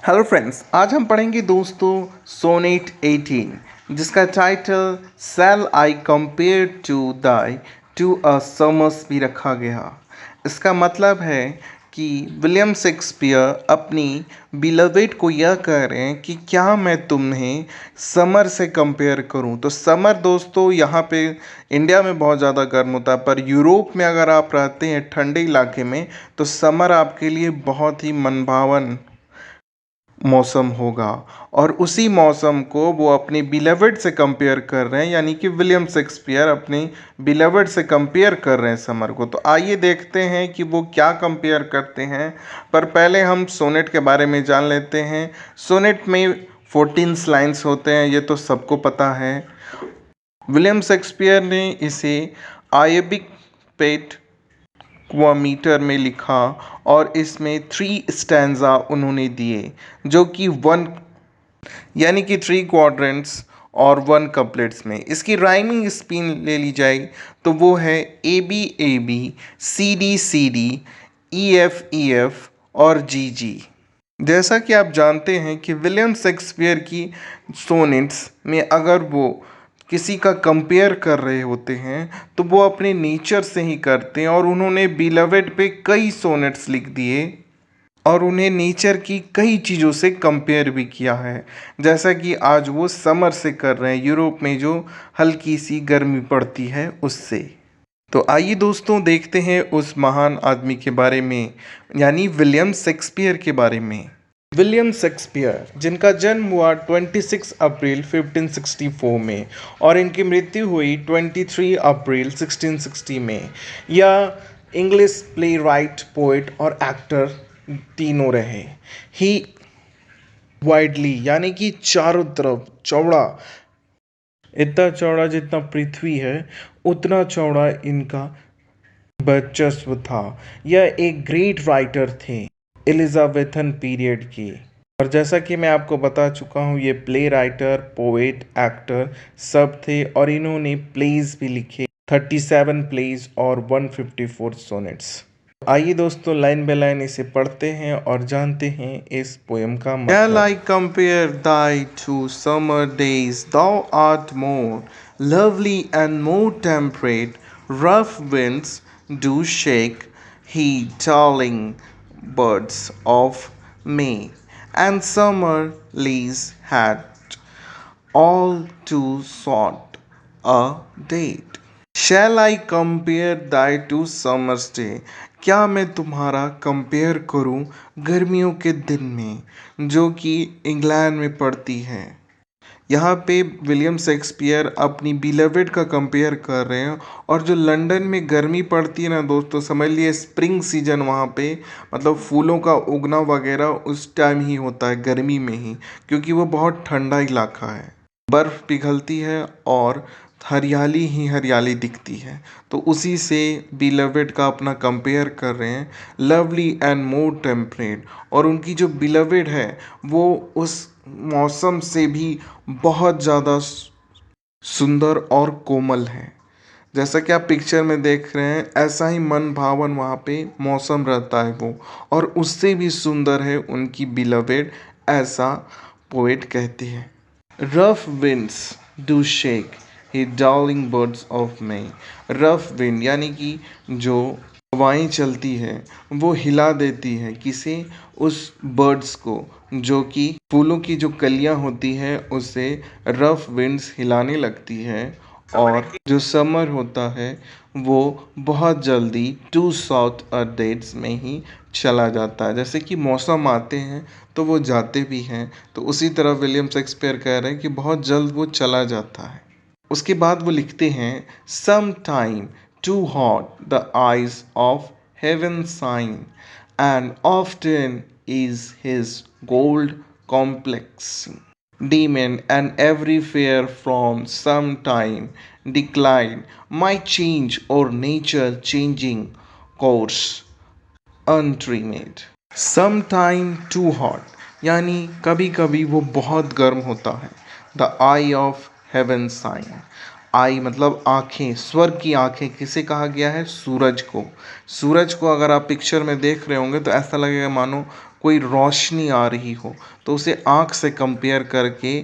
Hello friends, आज हम पढ़ेंगे दोस्तों सोनेट 18 जिसका title shall I compare to thy to a summer's भी रखा गया। इसका मतलब है कि विलियम शेक्सपियर अपनी बिलवेड को यह कह रहे हैं कि क्या मैं तुम्हें समर से कंपेयर करूं। तो समर दोस्तों यहाँ पे इंडिया में बहुत ज़्यादा गर्म होता है, पर यूरोप में अगर आप रहते हैं ठंडे इलाके में तो समर आपके लिए बहुत ही मनभावन मौसम होगा। और उसी मौसम को वो अपनी बिलवेड से कंपेयर कर रहे हैं, यानी कि विलियम शेक्सपियर अपनी बिलवेड से कंपेयर कर रहे हैं समर को। तो आइए देखते हैं कि वो क्या कंपेयर करते हैं। पर पहले हम सोनेट के बारे में जान लेते हैं। सोनेट में 14 लाइन्स होते हैं, ये तो सबको पता है। विलियम शेक्सपियर ने इसे आयबिक पेट मीटर में लिखा और इसमें 3 स्टैंजा उन्होंने दिए, जो कि 1 यानी कि 3 क्वाड्रेंट्स और 1 कपलेट्स में। इसकी राइमिंग स्पीड ले ली जाए तो वो है A B C D E F और जी। जैसा कि आप जानते हैं कि विलियम शेक्सपियर की सोनेट्स में अगर वो किसी का कंपेयर कर रहे होते हैं तो वो अपने नेचर से ही करते हैं, और उन्होंने बिलवेड पे कई सोनेट्स लिख दिए और उन्हें नेचर की कई चीज़ों से कंपेयर भी किया है। जैसा कि आज वो समर से कर रहे हैं, यूरोप में जो हल्की सी गर्मी पड़ती है उससे। तो आइए दोस्तों देखते हैं उस महान आदमी के बारे में, यानी विलियम शेक्सपियर के बारे में। विलियम शेक्सपियर जिनका जन्म हुआ 26 अप्रैल 1564 में और इनकी मृत्यु हुई 23 अप्रैल 1660 में। यह इंग्लिश प्ले राइट, पोएट और एक्टर तीनों रहे। ही वाइडली यानी कि चारों तरफ चौड़ा, इतना चौड़ा जितना पृथ्वी है उतना चौड़ा इनका वर्चस्व था। यह एक ग्रेट राइटर थे एलिजाबेथन पीरियड की, और जैसा कि मैं आपको बता चुका हूँ ये प्ले राइटर, पोएट, एक्टर सब थे, और इन्होंने प्लेज भी लिखे 37 प्लेज और 154 सोनेट्स। आइए दोस्तों लाइन बाय लाइन इसे पढ़ते हैं और जानते हैं इस पोएम का मतलब। Shall I compare thy to summer days? Thou art more lovely and more temperate. Rough winds do shake he darling birds of May, and summer leaves had all too short a date. Shall I compare thy to summer's day? क्या मैं तुम्हारा compare करूं गर्मियों के दिन में, जो कि इंग्लैंड में पड़ती है। यहाँ पे विलियम शेक्सपियर अपनी बिलवेड का कंपेयर कर रहे हैं, और जो लंदन में गर्मी पड़ती है ना दोस्तों, समझ लिए स्प्रिंग सीजन वहाँ पे, मतलब फूलों का उगना वगैरह उस टाइम ही होता है, गर्मी में ही, क्योंकि वो बहुत ठंडा इलाका है, बर्फ़ पिघलती है और हरियाली ही हरियाली दिखती है। तो उसी से बिलवेड का अपना कंपेयर कर रहे हैं, लवली एंड मोर टेम्परेट। और उनकी जो बिलवेड है वो उस मौसम से भी बहुत ज़्यादा सुंदर और कोमल है। जैसा कि आप पिक्चर में देख रहे हैं, ऐसा ही मन भावन वहाँ पे मौसम रहता है वो, और उससे भी सुंदर है उनकी बिलवेड, ऐसा पोएट कहते हैं। Rough winds do shake he darling birds of May. Rough wind यानी कि जो हवाएं चलती है वो हिला देती है किसे, उस बर्ड्स को, जो कि फूलों की जो कलियां होती है उसे रफ विंड्स हिलाने लगती है। और जो समर होता है वो बहुत जल्दी टू साउथ डेट्स में ही चला जाता है। जैसे कि मौसम आते हैं तो वो जाते भी हैं, तो उसी तरह विलियम शेक्सपियर कह रहे हैं कि बहुत जल्द वो चला जाता है। उसके बाद वो लिखते हैं, sometime too hot the eyes of heaven shine and often is his gold complex demon, and every fair from some time decline might change or nature changing course untrimmed. Some time too hot यानी कभी कभी वो बहुत गर्म होता है। The eye of heaven sign, eye मतलब आँखें, स्वर्ग की आँखें किसे कहा गया है, सूरज को। सूरज को अगर आप पिक्चर में देख रहे होंगे तो ऐसा लगेगा मानो कोई रोशनी आ रही हो तो उसे आँख से कंपेयर करके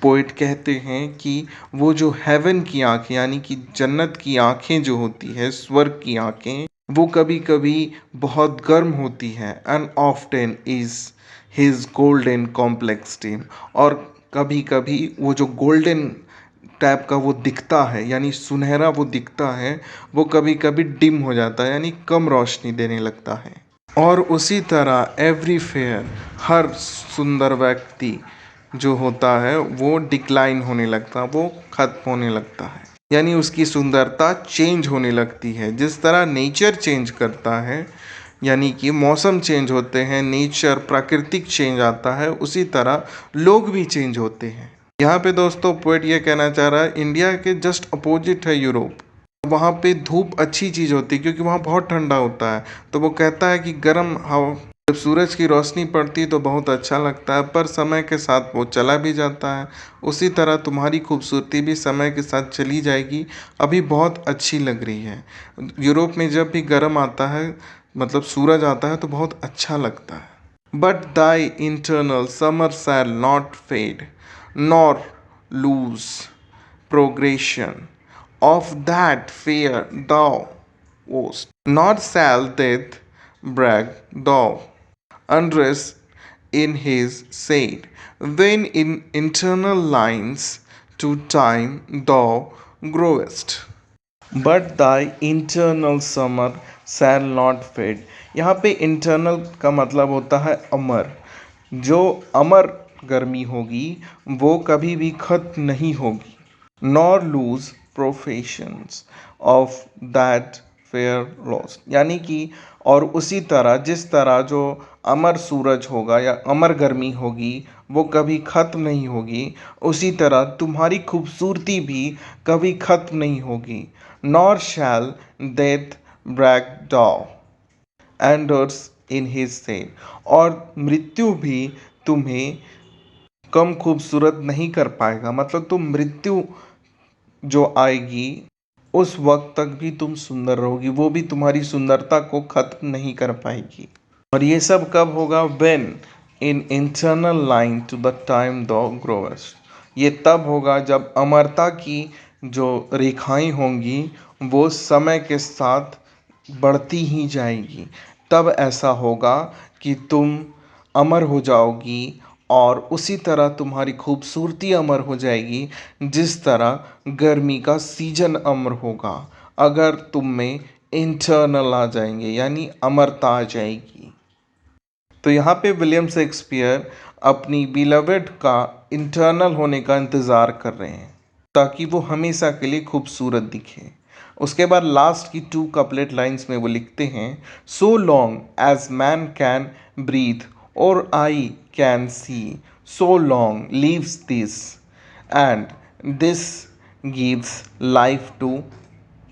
पोइट कहते हैं कि वो जो हेवन की आँखें यानी कि जन्नत की आँखें जो होती है, स्वर्ग की आँखें, वो कभी कभी बहुत गर्म होती हैं। And often is his golden complex team, और कभी कभी वो जो गोल्डन टाइप का वो दिखता है यानी सुनहरा वो दिखता है, वो कभी कभी डिम हो जाता है यानी कम रोशनी देने लगता है। और उसी तरह एवरी फेयर, हर सुंदर व्यक्ति जो होता है वो डिक्लाइन होने लगता है, वो खत्म होने लगता है, यानी उसकी सुंदरता चेंज होने लगती है। जिस तरह नेचर चेंज करता है यानी कि मौसम चेंज होते हैं, नेचर प्राकृतिक चेंज आता है, उसी तरह लोग भी चेंज होते हैं। यहाँ पे दोस्तों पोएट ये कहना चाह रहा है, इंडिया के जस्ट अपोजिट है यूरोप। वहाँ पे धूप अच्छी चीज़ होती है क्योंकि वहाँ बहुत ठंडा होता है। तो वो कहता है कि गर्म हवा, जब सूरज की रोशनी पड़ती है तो बहुत अच्छा लगता है, पर समय के साथ वो चला भी जाता है। उसी तरह तुम्हारी खूबसूरती भी समय के साथ चली जाएगी, अभी बहुत अच्छी लग रही है। यूरोप में जब भी गर्म आता है, मतलब सूरज आता है, तो बहुत अच्छा लगता है। But thy internal summer shall not fade nor lose progression of that fear thou wast, nor shall death brag thou unrest in his shade, when in internal lines to time thou growest. But thy internal summer shall not fade. यहाँ पे internal का मतलब होता है अमर। जो अमर गर्मी होगी वो कभी भी खत्म नहीं होगी। Nor lose professions of that fair loss, यानी कि और उसी तरह जिस तरह जो अमर सूरज होगा या अमर गर्मी होगी वो कभी ख़त्म नहीं होगी, उसी तरह तुम्हारी खूबसूरती भी कभी ख़त्म नहीं होगी। नॉर शैल डेथ ब्रैक डाउ एंडर्स इन हिज सेड, और मृत्यु भी तुम्हें कम खूबसूरत नहीं कर पाएगा। मतलब तुम मृत्यु जो आएगी उस वक्त तक भी तुम सुंदर रहोगी, वो भी तुम्हारी सुंदरता को खत्म नहीं कर पाएगी। और ये सब कब होगा? When in internal line to the time the ग्रोवेस्ट, ये तब होगा जब अमरता की जो रेखाएं होंगी वो समय के साथ बढ़ती ही जाएगी। तब ऐसा होगा कि तुम अमर हो जाओगी, और उसी तरह तुम्हारी खूबसूरती अमर हो जाएगी जिस तरह गर्मी का सीजन अमर होगा। अगर तुम में इंटरनल आ जाएंगे यानी अमरता आ जाएगी। तो यहाँ पे विलियम शेक्सपियर अपनी बिलवेड का इंटरनल होने का इंतज़ार कर रहे हैं ताकि वो हमेशा के लिए खूबसूरत दिखे। उसके बाद लास्ट की 2 कपलेट लाइंस में वो लिखते हैं, so long as man can breathe और eye can see, so long lives this and this gives life to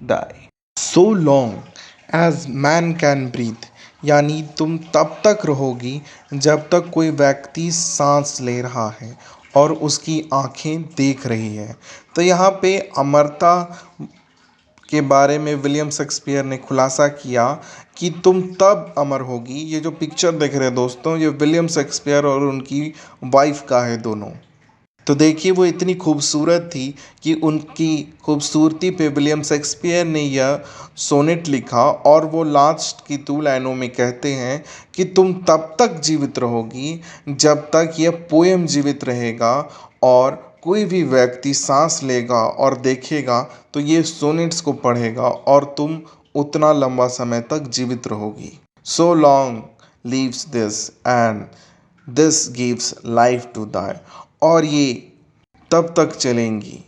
die. So long as man can breathe, यानी तुम तब तक रहोगी जब तक कोई व्यक्ति सांस ले रहा है और उसकी आंखें देख रही है। तो यहाँ पे अमरता के बारे में विलियम शेक्सपियर ने खुलासा किया कि तुम तब अमर होगी। ये जो पिक्चर देख रहे हैं दोस्तों, ये विलियम शेक्सपियर और उनकी वाइफ का है दोनों। तो देखिए वो इतनी खूबसूरत थी कि उनकी खूबसूरती पे विलियम शेक्सपियर ने यह सोनेट लिखा, और वो लास्ट की 2 लाइनों में कहते हैं कि तुम तब तक जीवित रहोगी जब तक यह पोएम जीवित रहेगा, और कोई भी व्यक्ति सांस लेगा और देखेगा तो ये सोनेट्स को पढ़ेगा और तुम उतना लंबा समय तक जीवित रहोगी। So long lives this and this gives life to thy, और ये तब तक चलेंगी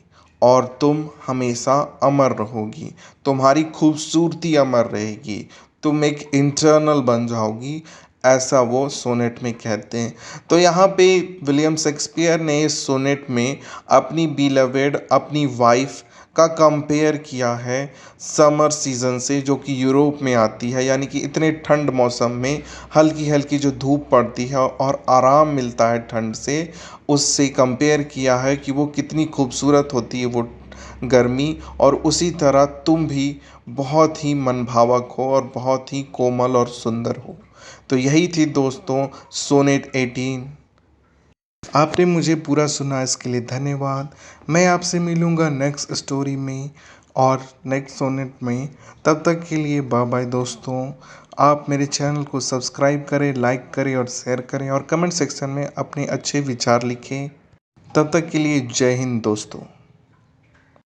और तुम हमेशा अमर रहोगी, तुम्हारी खूबसूरती अमर रहेगी, तुम एक इंटरनल बन जाओगी, ऐसा वो सोनेट में कहते हैं। तो यहाँ पे विलियम शेक्सपियर ने इस सोनेट में अपनी बिलवेड, अपनी वाइफ का कंपेयर किया है समर सीज़न से, जो कि यूरोप में आती है, यानी कि इतने ठंड मौसम में हल्की हल्की जो धूप पड़ती है और आराम मिलता है ठंड से, उससे कंपेयर किया है कि वो कितनी खूबसूरत होती है वो गर्मी। और उसी तरह तुम भी बहुत ही मनभावक हो और बहुत ही कोमल और सुंदर हो। तो यही थी दोस्तों सोनेट 18। आपने मुझे पूरा सुना, इसके लिए धन्यवाद। मैं आपसे मिलूँगा नेक्स्ट स्टोरी में और नेक्स्ट सोनेट में। तब तक के लिए बाय बाय दोस्तों। आप मेरे चैनल को सब्सक्राइब करें, लाइक करें और शेयर करें और कमेंट सेक्शन में अपने अच्छे विचार लिखें। तब तक के लिए जय हिंद दोस्तों।